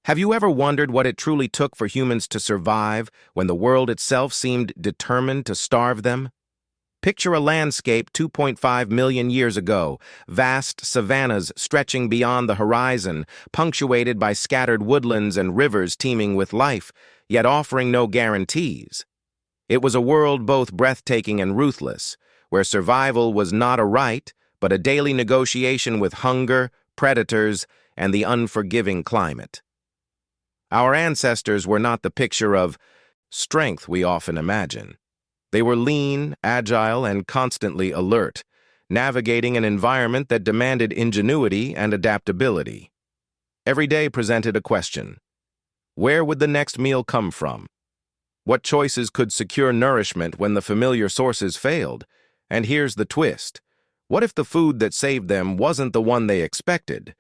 Have you ever wondered what it truly took for humans to survive when the world itself seemed determined to starve them? Picture a landscape 2.5 million years ago, vast savannas stretching beyond the horizon, punctuated by scattered woodlands and rivers teeming with life, yet offering no guarantees. It was a world both breathtaking and ruthless, where survival was not a right, but a daily negotiation with hunger, predators, and the unforgiving climate. Our ancestors were not the picture of strength we often imagine. They were lean, agile, and constantly alert, navigating an environment that demanded ingenuity and adaptability. Every day presented a question. Where would the next meal come from? What choices could secure nourishment when the familiar sources failed? And here's the twist. What if the food that saved them wasn't the one they expected?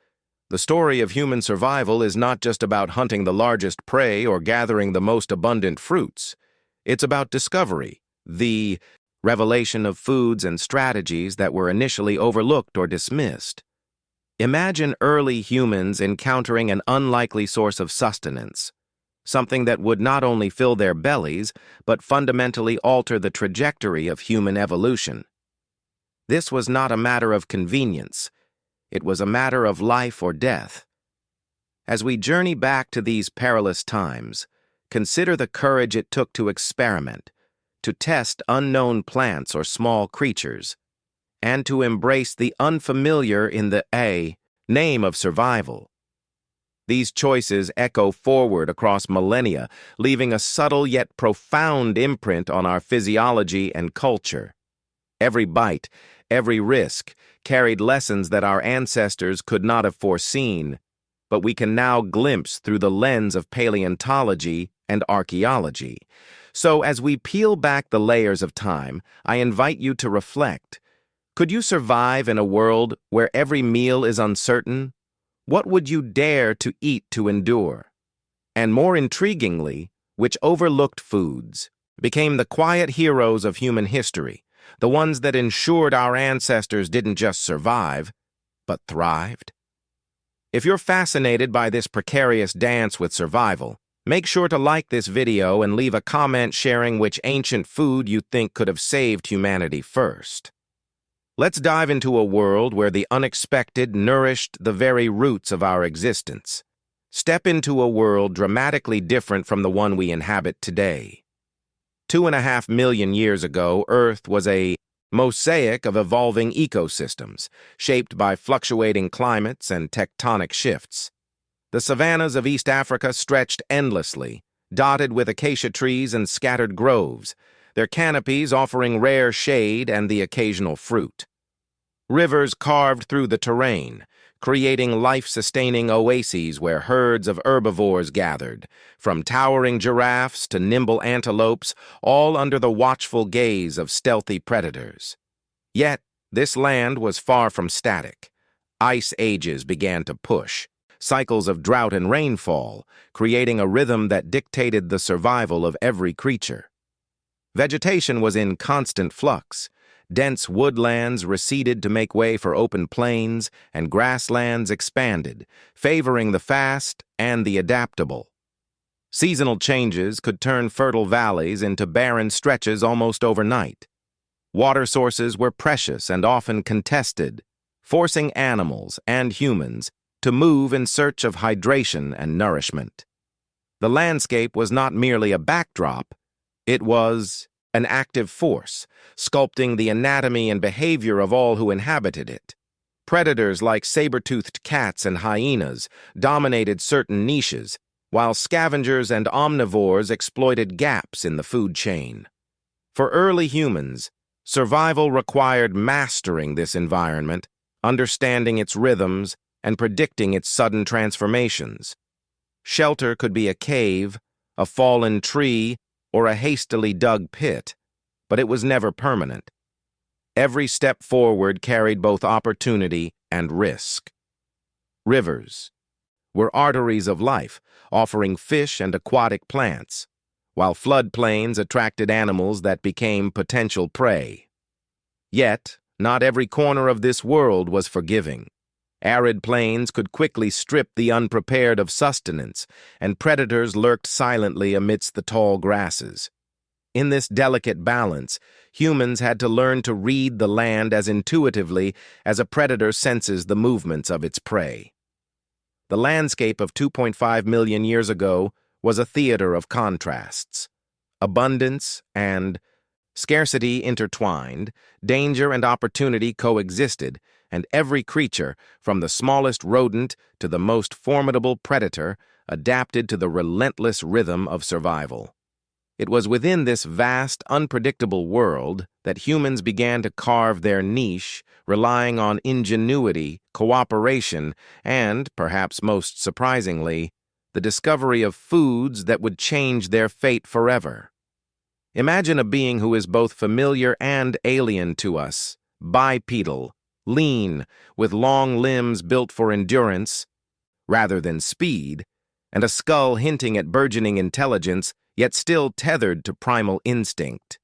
The story of human survival is not just about hunting the largest prey or gathering the most abundant fruits. It's about discovery, the revelation of foods and strategies that were initially overlooked or dismissed. Imagine early humans encountering an unlikely source of sustenance, something that would not only fill their bellies, but fundamentally alter the trajectory of human evolution. This was not a matter of convenience. It was a matter of life or death. As we journey back to these perilous times, consider the courage it took to experiment, to test unknown plants or small creatures, and to embrace the unfamiliar in the name of survival. These choices echo forward across millennia, leaving a subtle yet profound imprint on our physiology and culture. Every bite, every risk, carried lessons that our ancestors could not have foreseen, but we can now glimpse through the lens of paleontology and archaeology. So as we peel back the layers of time, I invite you to reflect. Could you survive in a world where every meal is uncertain? What would you dare to eat to endure? And more intriguingly, which overlooked foods became the quiet heroes of human history, the ones that ensured our ancestors didn't just survive, but thrived? If you're fascinated by this precarious dance with survival, make sure to like this video and leave a comment sharing which ancient food you think could have saved humanity first. Let's dive into a world where the unexpected nourished the very roots of our existence. Step into a world dramatically different from the one we inhabit today. 2.5 million years ago, Earth was a mosaic of evolving ecosystems, shaped by fluctuating climates and tectonic shifts. The savannas of East Africa stretched endlessly, dotted with acacia trees and scattered groves, their canopies offering rare shade and the occasional fruit. Rivers carved through the terrain, creating life-sustaining oases where herds of herbivores gathered, from towering giraffes to nimble antelopes, all under the watchful gaze of stealthy predators. Yet, this land was far from static. Ice ages began to push, cycles of drought and rainfall, creating a rhythm that dictated the survival of every creature. Vegetation was in constant flux. Dense woodlands receded to make way for open plains, and grasslands expanded, favoring the fast and the adaptable. Seasonal changes could turn fertile valleys into barren stretches almost overnight. Water sources were precious and often contested, forcing animals and humans to move in search of hydration and nourishment. The landscape was not merely a backdrop, it was an active force, sculpting the anatomy and behavior of all who inhabited it. Predators like saber-toothed cats and hyenas dominated certain niches, while scavengers and omnivores exploited gaps in the food chain. For early humans, survival required mastering this environment, understanding its rhythms, and predicting its sudden transformations. Shelter could be a cave, a fallen tree, or a hastily dug pit, but it was never permanent. Every step forward carried both opportunity and risk. Rivers were arteries of life, offering fish and aquatic plants, while floodplains attracted animals that became potential prey. Yet, not every corner of this world was forgiving. Arid plains could quickly strip the unprepared of sustenance, and predators lurked silently amidst the tall grasses. In this delicate balance, humans had to learn to read the land as intuitively as a predator senses the movements of its prey. The landscape of 2.5 million years ago was a theater of contrasts. Abundance and scarcity intertwined, danger and opportunity coexisted, and every creature, from the smallest rodent to the most formidable predator, adapted to the relentless rhythm of survival. It was within this vast, unpredictable world that humans began to carve their niche, relying on ingenuity, cooperation, and, perhaps most surprisingly, the discovery of foods that would change their fate forever. Imagine a being who is both familiar and alien to us, bipedal, lean, with long limbs built for endurance rather than speed, and a skull hinting at burgeoning intelligence, yet still tethered to primal instinct.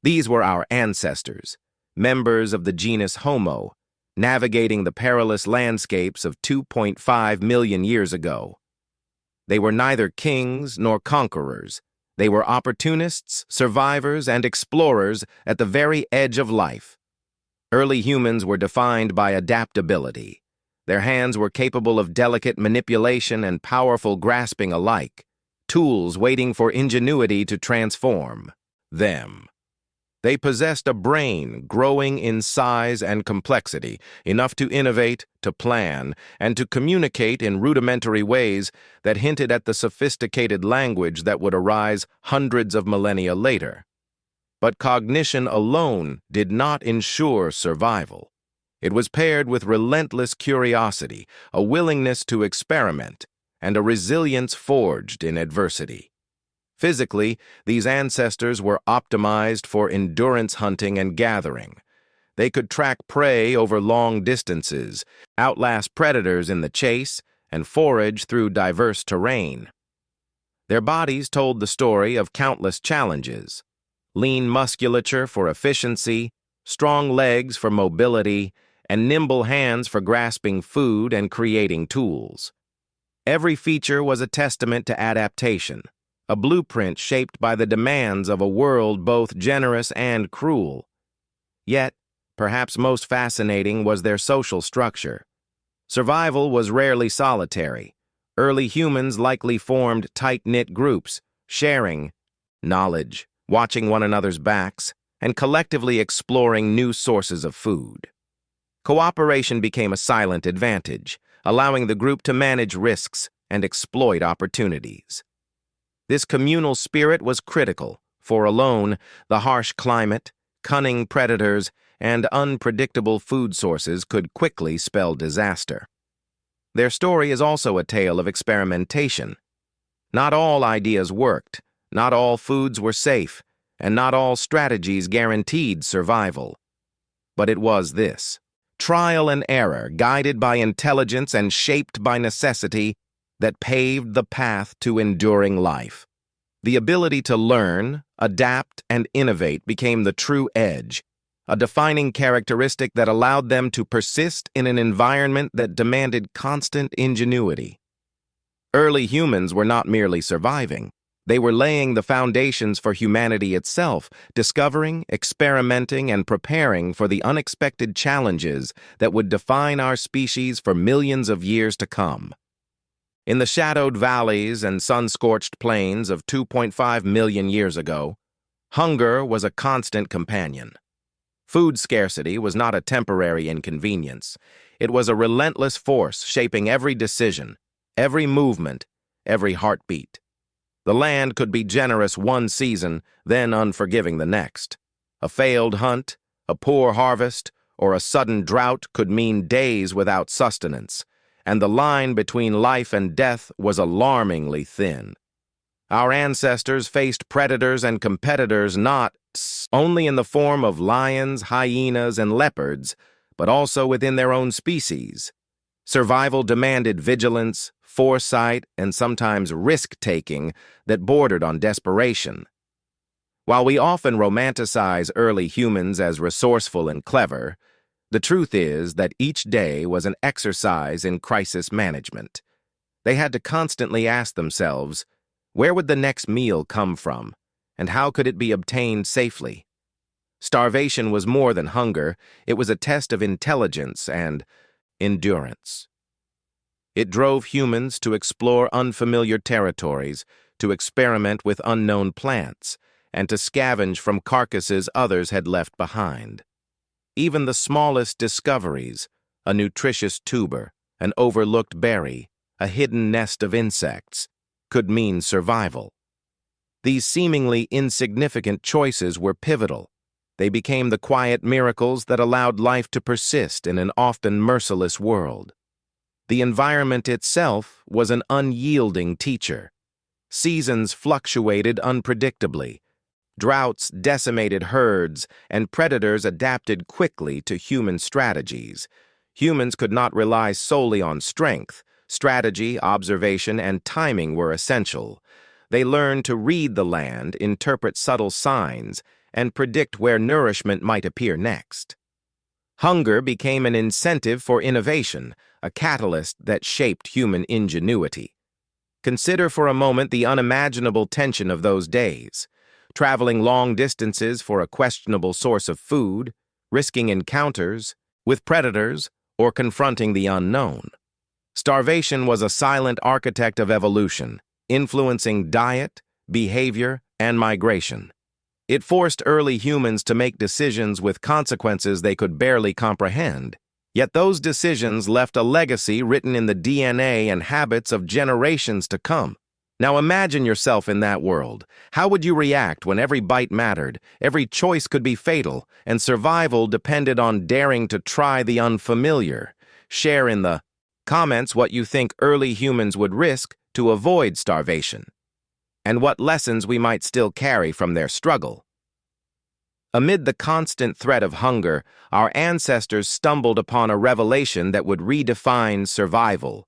These were our ancestors, members of the genus Homo, navigating the perilous landscapes of 2.5 million years ago. They were neither kings nor conquerors. They were opportunists, survivors, and explorers at the very edge of life. Early humans were defined by adaptability. Their hands were capable of delicate manipulation and powerful grasping alike, tools waiting for ingenuity to transform them. They possessed a brain growing in size and complexity, enough to innovate, to plan, and to communicate in rudimentary ways that hinted at the sophisticated language that would arise hundreds of millennia later. But cognition alone did not ensure survival. It was paired with relentless curiosity, a willingness to experiment, and a resilience forged in adversity. Physically, these ancestors were optimized for endurance hunting and gathering. They could track prey over long distances, outlast predators in the chase, and forage through diverse terrain. Their bodies told the story of countless challenges: lean musculature for efficiency, strong legs for mobility, and nimble hands for grasping food and creating tools. Every feature was a testament to adaptation, a blueprint shaped by the demands of a world both generous and cruel. Yet, perhaps most fascinating was their social structure. Survival was rarely solitary. Early humans likely formed tight-knit groups, sharing knowledge, watching one another's backs, and collectively exploring new sources of food. Cooperation became a silent advantage, allowing the group to manage risks and exploit opportunities. This communal spirit was critical, for alone, the harsh climate, cunning predators, and unpredictable food sources could quickly spell disaster. Their story is also a tale of experimentation. Not all ideas worked, not all foods were safe, and not all strategies guaranteed survival. But it was this: trial and error, guided by intelligence and shaped by necessity, that paved the path to enduring life. The ability to learn, adapt, and innovate became the true edge, a defining characteristic that allowed them to persist in an environment that demanded constant ingenuity. Early humans were not merely surviving. They were laying the foundations for humanity itself, discovering, experimenting, and preparing for the unexpected challenges that would define our species for millions of years to come. In the shadowed valleys and sun-scorched plains of 2.5 million years ago, hunger was a constant companion. Food scarcity was not a temporary inconvenience. It was a relentless force shaping every decision, every movement, every heartbeat. The land could be generous one season, then unforgiving the next. A failed hunt, a poor harvest, or a sudden drought could mean days without sustenance, and the line between life and death was alarmingly thin. Our ancestors faced predators and competitors not only in the form of lions, hyenas, and leopards, but also within their own species. Survival demanded vigilance, foresight, and sometimes risk-taking that bordered on desperation. While we often romanticize early humans as resourceful and clever, The truth is that each day was an exercise in crisis management. They had to constantly ask themselves, where would the next meal come from, and how could it be obtained safely? Starvation was more than hunger, it was a test of intelligence and endurance. It drove humans to explore unfamiliar territories, to experiment with unknown plants, and to scavenge from carcasses others had left behind. Even the smallest discoveries, a nutritious tuber, an overlooked berry, a hidden nest of insects, could mean survival. These seemingly insignificant choices were pivotal. They became the quiet miracles that allowed life to persist in an often merciless world. The environment itself was an unyielding teacher. Seasons fluctuated unpredictably. Droughts decimated herds, and predators adapted quickly to human strategies. Humans could not rely solely on strength. Strategy, observation, and timing were essential. They learned to read the land, interpret subtle signs, and predict where nourishment might appear next. Hunger became an incentive for innovation, a catalyst that shaped human ingenuity. Consider for a moment the unimaginable tension of those days. Traveling long distances for a questionable source of food, risking encounters with predators, or confronting the unknown. Starvation was a silent architect of evolution, influencing diet, behavior, and migration. It forced early humans to make decisions with consequences they could barely comprehend, yet those decisions left a legacy written in the DNA and habits of generations to come. Now imagine yourself in that world. How would you react when every bite mattered, every choice could be fatal, and survival depended on daring to try the unfamiliar? Share in the comments what you think early humans would risk to avoid starvation, and what lessons we might still carry from their struggle. Amid the constant threat of hunger, our ancestors stumbled upon a revelation that would redefine survival.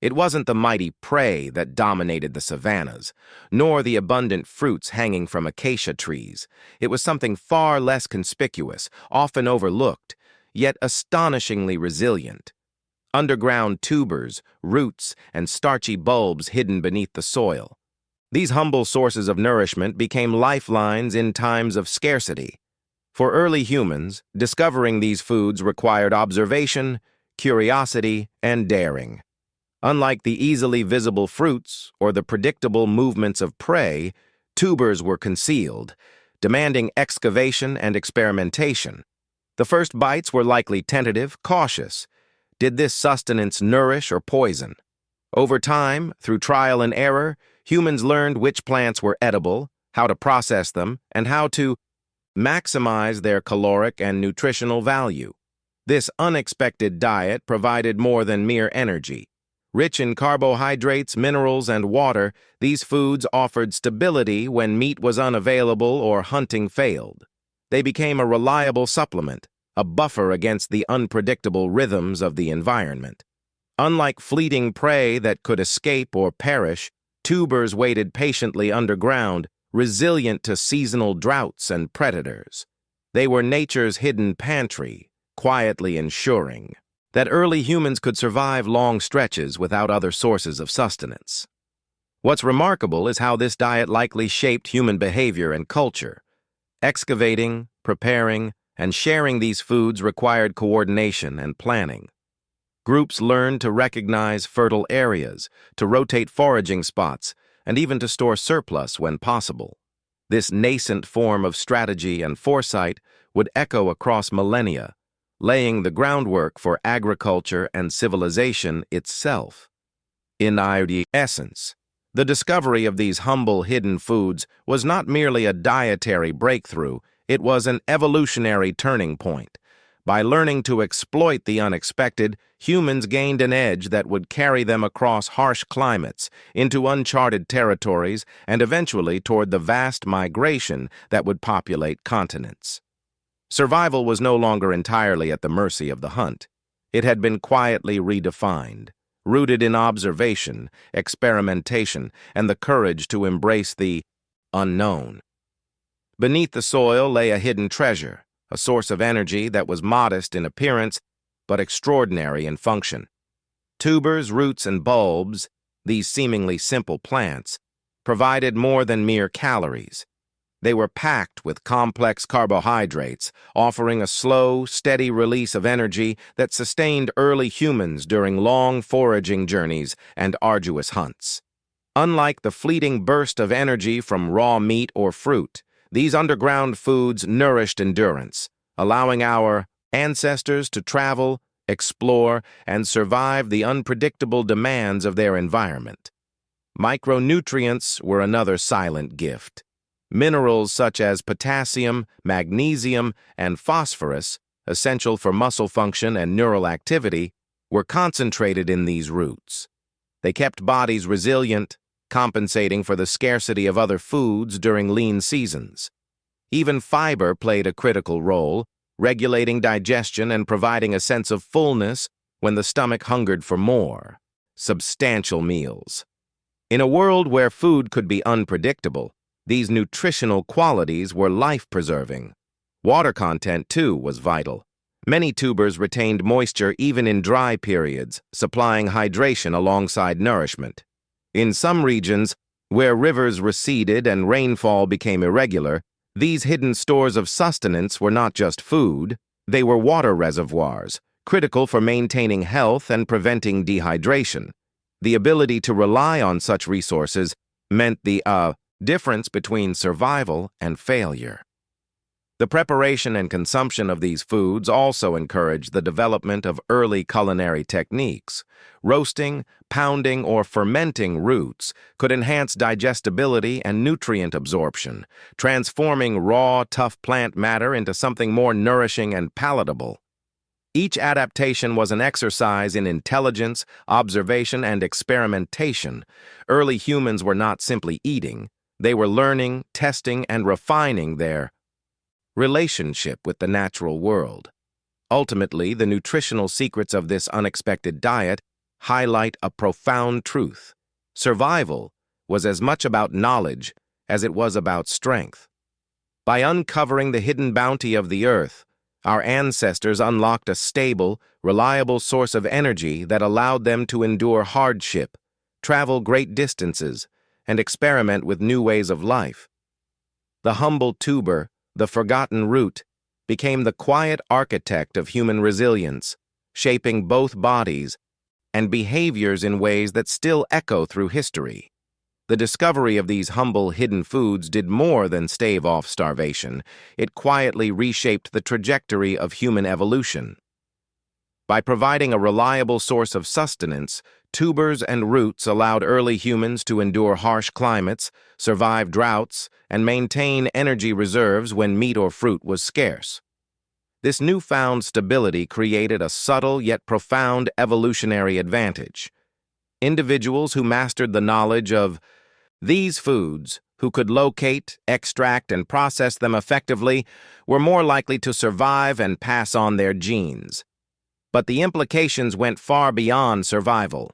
It wasn't the mighty prey that dominated the savannas, nor the abundant fruits hanging from acacia trees. It was something far less conspicuous, often overlooked, yet astonishingly resilient. Underground tubers, roots, and starchy bulbs hidden beneath the soil. These humble sources of nourishment became lifelines in times of scarcity. For early humans, discovering these foods required observation, curiosity, and daring. Unlike the easily visible fruits or the predictable movements of prey, tubers were concealed, demanding excavation and experimentation. The first bites were likely tentative, cautious. Did this sustenance nourish or poison? Over time, through trial and error, humans learned which plants were edible, how to process them, and how to maximize their caloric and nutritional value. This unexpected diet provided more than mere energy. Rich in carbohydrates, minerals, and water, these foods offered stability when meat was unavailable or hunting failed. They became a reliable supplement, a buffer against the unpredictable rhythms of the environment. Unlike fleeting prey that could escape or perish, tubers waited patiently underground, resilient to seasonal droughts and predators. They were nature's hidden pantry, quietly ensuring that early humans could survive long stretches without other sources of sustenance. What's remarkable is how this diet likely shaped human behavior and culture. Excavating, preparing, and sharing these foods required coordination and planning. Groups learned to recognize fertile areas, to rotate foraging spots, and even to store surplus when possible. This nascent form of strategy and foresight would echo across millennia, laying the groundwork for agriculture and civilization itself. In essence, the discovery of these humble hidden foods was not merely a dietary breakthrough, it was an evolutionary turning point. By learning to exploit the unexpected, humans gained an edge that would carry them across harsh climates, into uncharted territories, and eventually toward the vast migration that would populate continents. Survival was no longer entirely at the mercy of the hunt. It had been quietly redefined, rooted in observation, experimentation, and the courage to embrace the unknown. Beneath the soil lay a hidden treasure, a source of energy that was modest in appearance but extraordinary in function. Tubers, roots, and bulbs, these seemingly simple plants, provided more than mere calories. They were packed with complex carbohydrates, offering a slow, steady release of energy that sustained early humans during long foraging journeys and arduous hunts. Unlike the fleeting burst of energy from raw meat or fruit, these underground foods nourished endurance, allowing our ancestors to travel, explore, and survive the unpredictable demands of their environment. Micronutrients were another silent gift. Minerals such as potassium, magnesium, and phosphorus, essential for muscle function and neural activity, were concentrated in these roots. They kept bodies resilient, compensating for the scarcity of other foods during lean seasons. Even fiber played a critical role, regulating digestion and providing a sense of fullness when the stomach hungered for more. Substantial meals. In a world where food could be unpredictable, these nutritional qualities were life-preserving. Water content, too, was vital. Many tubers retained moisture even in dry periods, supplying hydration alongside nourishment. In some regions, where rivers receded and rainfall became irregular, these hidden stores of sustenance were not just food, they were water reservoirs, critical for maintaining health and preventing dehydration. The ability to rely on such resources meant the difference between survival and failure. The preparation and consumption of these foods also encouraged the development of early culinary techniques. Roasting, pounding, or fermenting roots could enhance digestibility and nutrient absorption, transforming raw, tough plant matter into something more nourishing and palatable. Each adaptation was an exercise in intelligence, observation, and experimentation. Early humans were not simply eating, they were learning, testing, and refining their relationship with the natural world. Ultimately, the nutritional secrets of this unexpected diet highlight a profound truth. Survival was as much about knowledge as it was about strength. By uncovering the hidden bounty of the earth, our ancestors unlocked a stable, reliable source of energy that allowed them to endure hardship, travel great distances, and experiment with new ways of life. The humble tuber, the forgotten root, became the quiet architect of human resilience, shaping both bodies and behaviors in ways that still echo through history. The discovery of these humble hidden foods did more than stave off starvation. It quietly reshaped the trajectory of human evolution. By providing a reliable source of sustenance, tubers and roots allowed early humans to endure harsh climates, survive droughts, and maintain energy reserves when meat or fruit was scarce. This newfound stability created a subtle yet profound evolutionary advantage. Individuals who mastered the knowledge of these foods, who could locate, extract, and process them effectively, were more likely to survive and pass on their genes. But the implications went far beyond survival.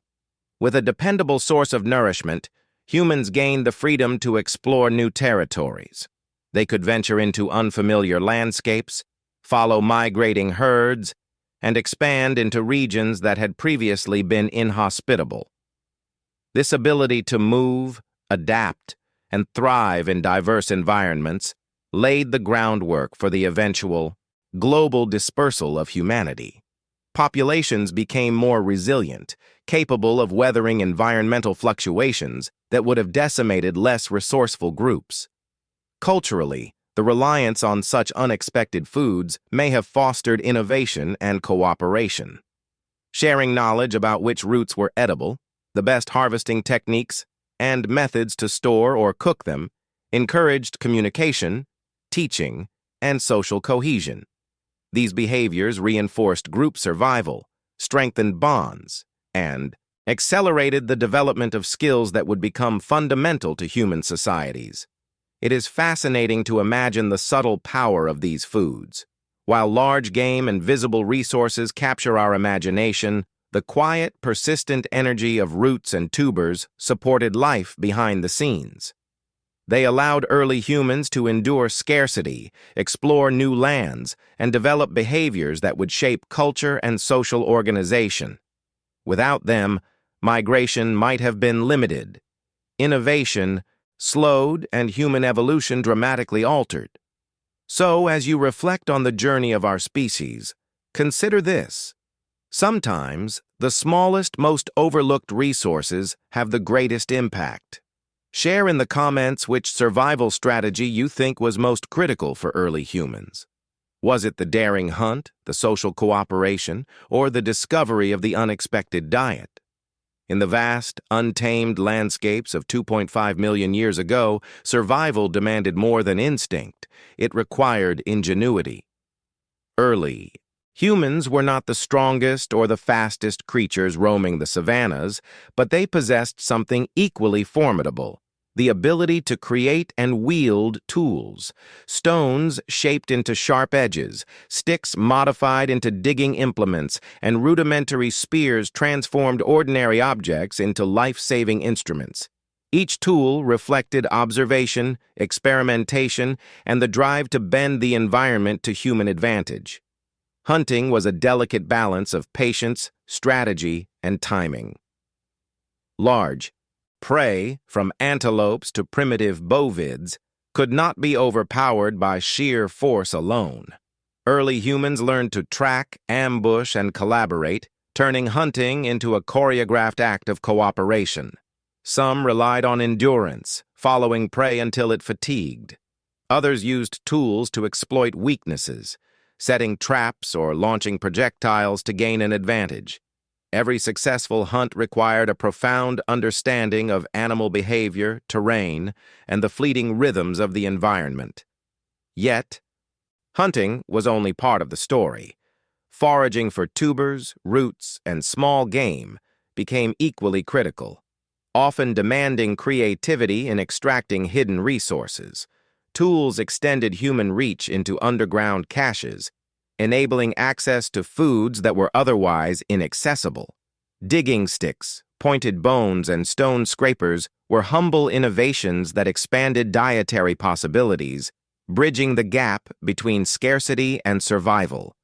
With a dependable source of nourishment, humans gained the freedom to explore new territories. They could venture into unfamiliar landscapes, follow migrating herds, and expand into regions that had previously been inhospitable. This ability to move, adapt, and thrive in diverse environments laid the groundwork for the eventual global dispersal of humanity. Populations became more resilient, capable of weathering environmental fluctuations that would have decimated less resourceful groups. Culturally, the reliance on such unexpected foods may have fostered innovation and cooperation. Sharing knowledge about which roots were edible, the best harvesting techniques, and methods to store or cook them encouraged communication, teaching, and social cohesion. These behaviors reinforced group survival, strengthened bonds, and accelerated the development of skills that would become fundamental to human societies. It is fascinating to imagine the subtle power of these foods. While large game and visible resources capture our imagination, the quiet, persistent energy of roots and tubers supported life behind the scenes. They allowed early humans to endure scarcity, explore new lands, and develop behaviors that would shape culture and social organization. Without them, migration might have been limited, innovation slowed, and human evolution dramatically altered. So, as you reflect on the journey of our species, consider this. Sometimes, the smallest, most overlooked resources have the greatest impact. Share in the comments which survival strategy you think was most critical for early humans. Was it the daring hunt, the social cooperation, or the discovery of the unexpected diet? In the vast, untamed landscapes of 2.5 million years ago, survival demanded more than instinct. It required ingenuity. Early, humans were not the strongest or the fastest creatures roaming the savannas, but they possessed something equally formidable: the ability to create and wield tools, stones shaped into sharp edges, sticks modified into digging implements, and rudimentary spears transformed ordinary objects into life-saving instruments. Each tool reflected observation, experimentation, and the drive to bend the environment to human advantage. Hunting was a delicate balance of patience, strategy, and timing. Large prey, from antelopes to primitive bovids, could not be overpowered by sheer force alone. Early humans learned to track, ambush, and collaborate, turning hunting into a choreographed act of cooperation. Some relied on endurance, following prey until it fatigued. Others used tools to exploit weaknesses, setting traps or launching projectiles to gain an advantage. Every successful hunt required a profound understanding of animal behavior, terrain, and the fleeting rhythms of the environment. Yet, hunting was only part of the story. Foraging for tubers, roots, and small game became equally critical, often demanding creativity in extracting hidden resources. Tools extended human reach into underground caches, enabling access to foods that were otherwise inaccessible. Digging sticks, pointed bones, and stone scrapers were humble innovations that expanded dietary possibilities, bridging the gap between scarcity and survival.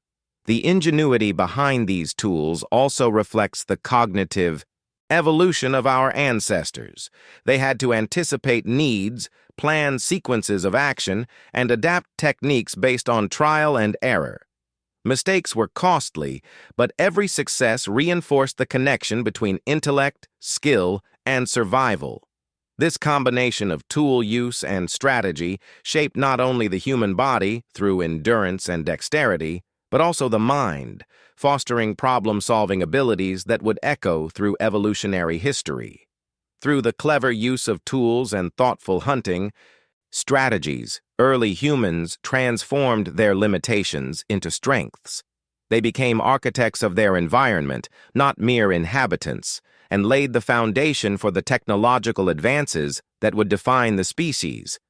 The ingenuity behind these tools also reflects the cognitive evolution of our ancestors. They had to anticipate needs, plan sequences of action, and adapt techniques based on trial and error. Mistakes were costly, but every success reinforced the connection between intellect, skill, and survival. This combination of tool use and strategy shaped not only the human body through endurance and dexterity, but also the mind, fostering problem-solving abilities that would echo through evolutionary history. Through the clever use of tools and thoughtful hunting strategies, early humans transformed their limitations into strengths. They became architects of their environment, not mere inhabitants, and laid the foundation for the technological advances that would define the species.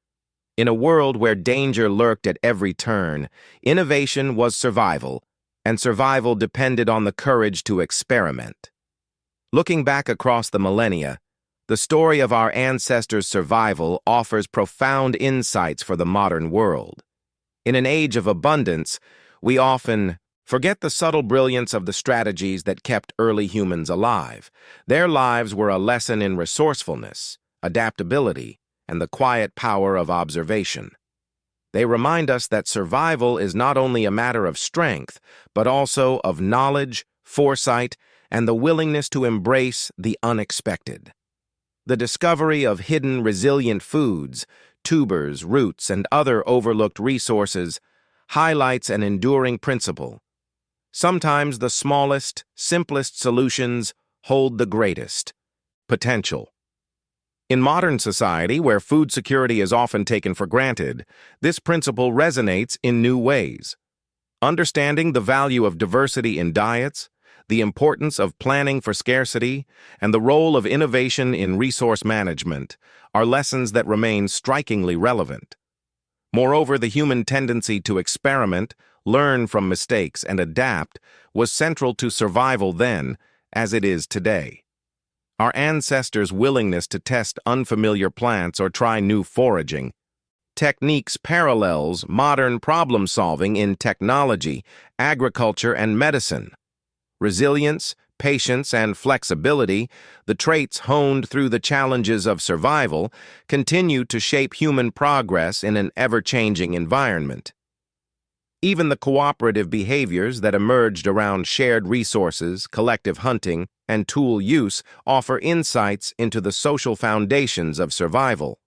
In a world where danger lurked at every turn, innovation was survival, and survival depended on the courage to experiment. Looking back across the millennia, the story of our ancestors' survival offers profound insights for the modern world. In an age of abundance, we often forget the subtle brilliance of the strategies that kept early humans alive. Their lives were a lesson in resourcefulness, adaptability, and the quiet power of observation. They remind us that survival is not only a matter of strength, but also of knowledge, foresight, and the willingness to embrace the unexpected. The discovery of hidden resilient foods, tubers, roots, and other overlooked resources highlights an enduring principle. Sometimes the smallest, simplest solutions hold the greatest potential. In modern society, where food security is often taken for granted, this principle resonates in new ways. Understanding the value of diversity in diets, the importance of planning for scarcity, and the role of innovation in resource management are lessons that remain strikingly relevant. Moreover, the human tendency to experiment, learn from mistakes, and adapt was central to survival then, as it is today. Our ancestors' willingness to test unfamiliar plants or try new foraging techniques parallels modern problem-solving in technology, agriculture, and medicine. Resilience, patience, and flexibility, the traits honed through the challenges of survival, continue to shape human progress in an ever-changing environment. Even the cooperative behaviors that emerged around shared resources, collective hunting, and tool use offer insights into the social foundations of survival.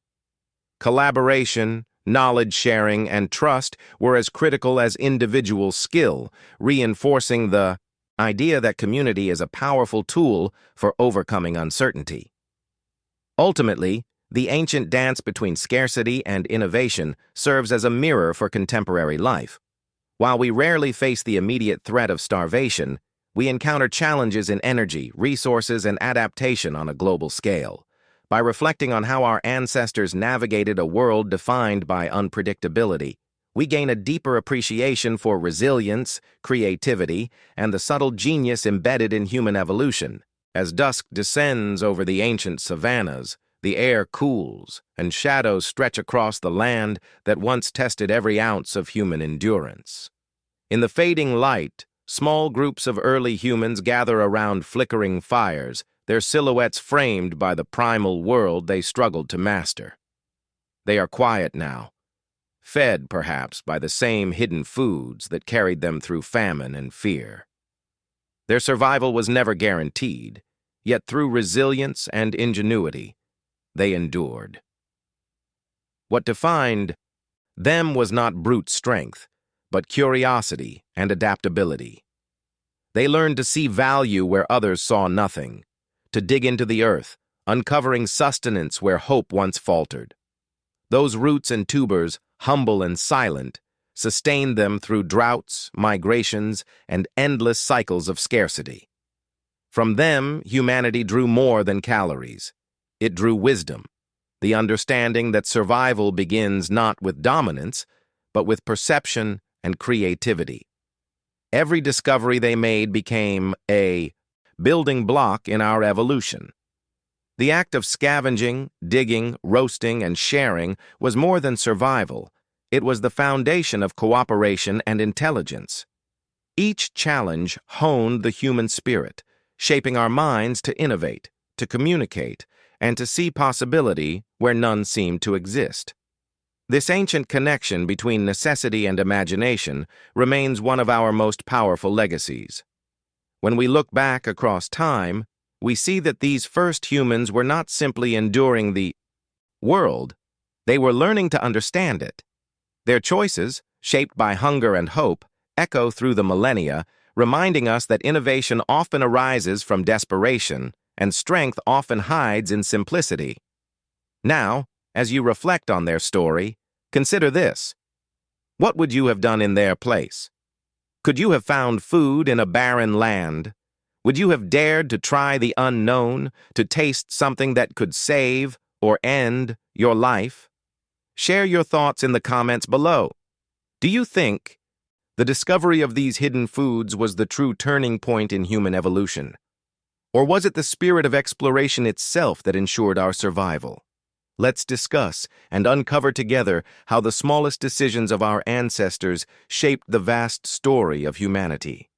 Collaboration, knowledge sharing, and trust were as critical as individual skill, reinforcing the idea that community is a powerful tool for overcoming uncertainty. Ultimately, the ancient dance between scarcity and innovation serves as a mirror for contemporary life. While we rarely face the immediate threat of starvation, we encounter challenges in energy, resources, and adaptation on a global scale. By reflecting on how our ancestors navigated a world defined by unpredictability, we gain a deeper appreciation for resilience, creativity, and the subtle genius embedded in human evolution. As dusk descends over the ancient savannas, the air cools, and shadows stretch across the land that once tested every ounce of human endurance. In the fading light, small groups of early humans gather around flickering fires, their silhouettes framed by the primal world they struggled to master. They are quiet now, fed perhaps by the same hidden foods that carried them through famine and fear. Their survival was never guaranteed, yet through resilience and ingenuity, they endured. What defined them was not brute strength, but curiosity and adaptability. They learned to see value where others saw nothing, to dig into the earth, uncovering sustenance where hope once faltered. Those roots and tubers, humble and silent, sustained them through droughts, migrations, and endless cycles of scarcity. From them, humanity drew more than calories. It drew wisdom, the understanding that survival begins not with dominance, but with perception and creativity. Every discovery they made became a building block in our evolution. The act of scavenging, digging, roasting, and sharing was more than survival. It was the foundation of cooperation and intelligence. Each challenge honed the human spirit, shaping our minds to innovate, to communicate, and to see possibility where none seemed to exist. This ancient connection between necessity and imagination remains one of our most powerful legacies. When we look back across time, we see that these first humans were not simply enduring the world, they were learning to understand it. Their choices, shaped by hunger and hope, echo through the millennia, reminding us that innovation often arises from desperation and strength often hides in simplicity. Now, as you reflect on their story, consider this. What would you have done in their place? Could you have found food in a barren land? Would you have dared to try the unknown, to taste something that could save or end your life? Share your thoughts in the comments below. Do you think the discovery of these hidden foods was the true turning point in human evolution? Or was it the spirit of exploration itself that ensured our survival? Let's discuss and uncover together how the smallest decisions of our ancestors shaped the vast story of humanity.